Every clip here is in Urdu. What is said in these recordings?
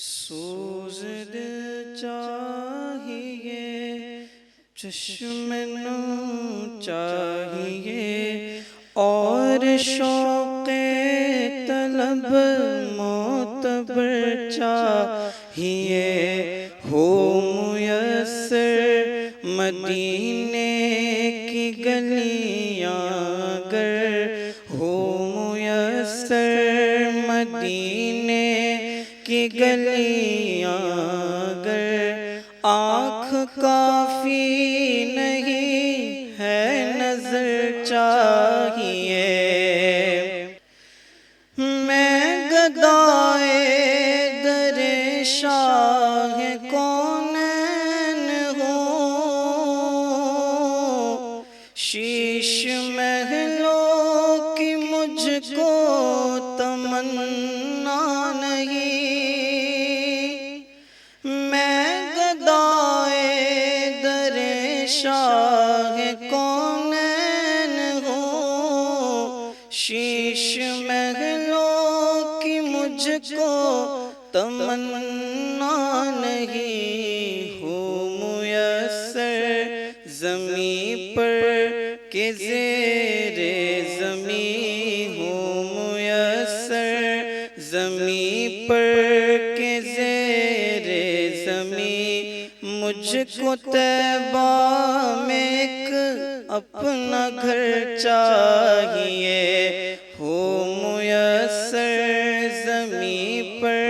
سوز دل چاہیے، چشم نو چاہیے، اور شوق طلب معتبر چاہیے، ہو میسر مدینے کی گلیاں گر، ہو میسر مدینے کی گلیاں گر، آنکھ کافی نہیں ہے نظر چاہیے، میں گدائے در شاہ کونین ہوں، شیش محلوں کی مجھ کو تمنا نہیں، میں گدائے در شاہ کونین ہوں، شیش محلوں کی مجھ کو تمنا نہیں، ہو میسر زمین پر کہ زیر زمین، ہو میسر زمین پر کہ زیر زمین، مجھ کو طیبہ میں ایک اپنا گھر چاہیے، ہو میسر زمین پر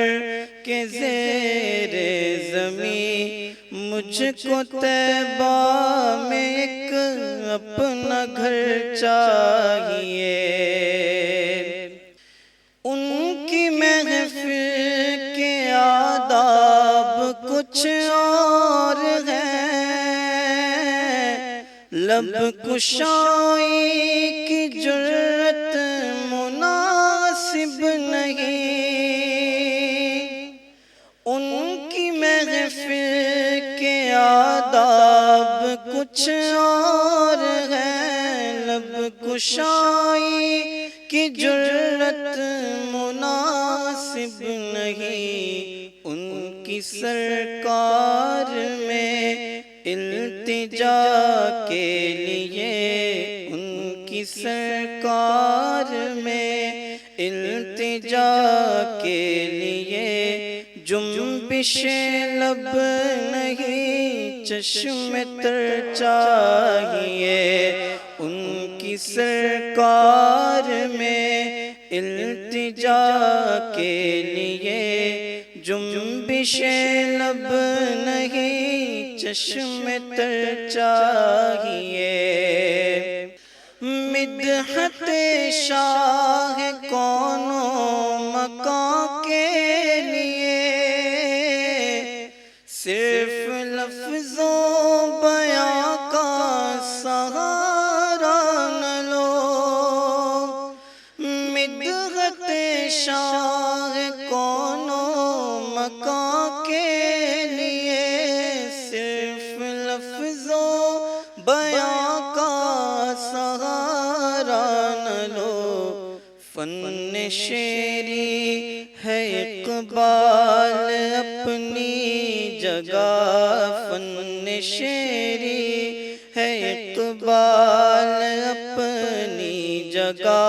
کہ زیر زمین، مجھ کو طیبہ میں ایک اپنا گھر چاہیے، ان کی محفل کے آداب کچھ اور ہیں، لب کشائی کی جرت مناسب نہیں، ان کی محفل کے آداب کچھ اور ہیں، لب کشائی کی جرت مناسب نہیں، ان کی سرکار میں التجا کے لیے، ان کی سرکار میں التجا کے لیے، جنبش لب نہیں چشم تر چاہیے، ان کی سرکار میں التجا کے لیے، جنبش لب نہیں چشم تر چاہیے، مدحت شاہ کون و مکان کے لیے، صرف لفظوں بیاں کا سہارا نہ لو، مدحت شاہ کون و مکان کے لیے، صرف لفظوں بیاں کا سہارا نہ لو، فن شعری ہے اقبال اپنی جگہ، فن شعری ہے اقبال اپنی جگہ،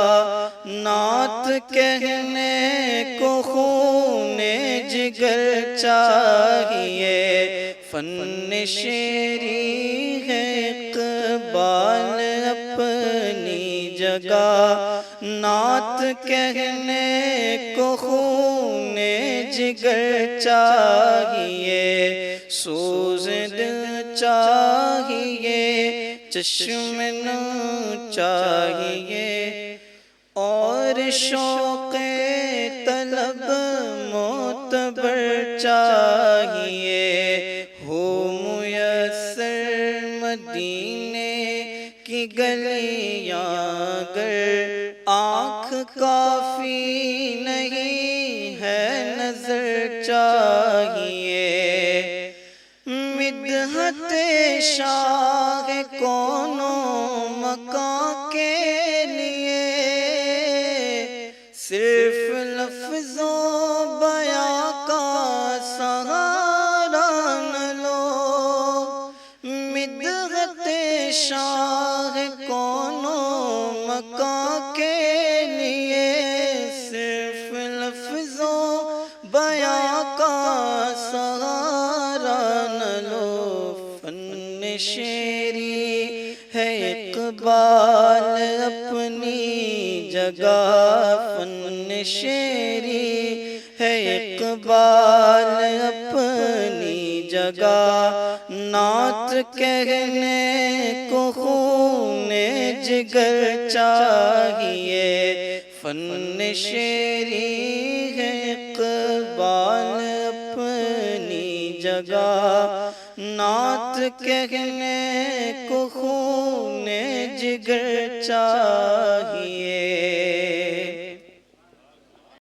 نعت کہنے کو خون جگر چاہیے، فن شعری ہے اقبال اپنی جگہ، نعت کہنے کو خون جگر چاہیے، سوز دل چاہیے، چشم نو چاہیے، اور شوق طلب معتبر چاہیے، ہو میسر مدینے کی گلیاں گر، آنکھ کافی نہیں ہے نظر چاہیے، مدحت شاہ کون و مکان کے لیے، صرف لفظوں بیاں کا بیاں کا سہارا نہ لو، فن شعری ہے اقبال اپنی جگہ، فن شعری ہے اقبال اپنی جگہ، نعت کہنے کو خون جگر چاہیے، فن شعری ہے اقبال اپنی جگہ، نعت کہنے کو خون جگر چاہیے۔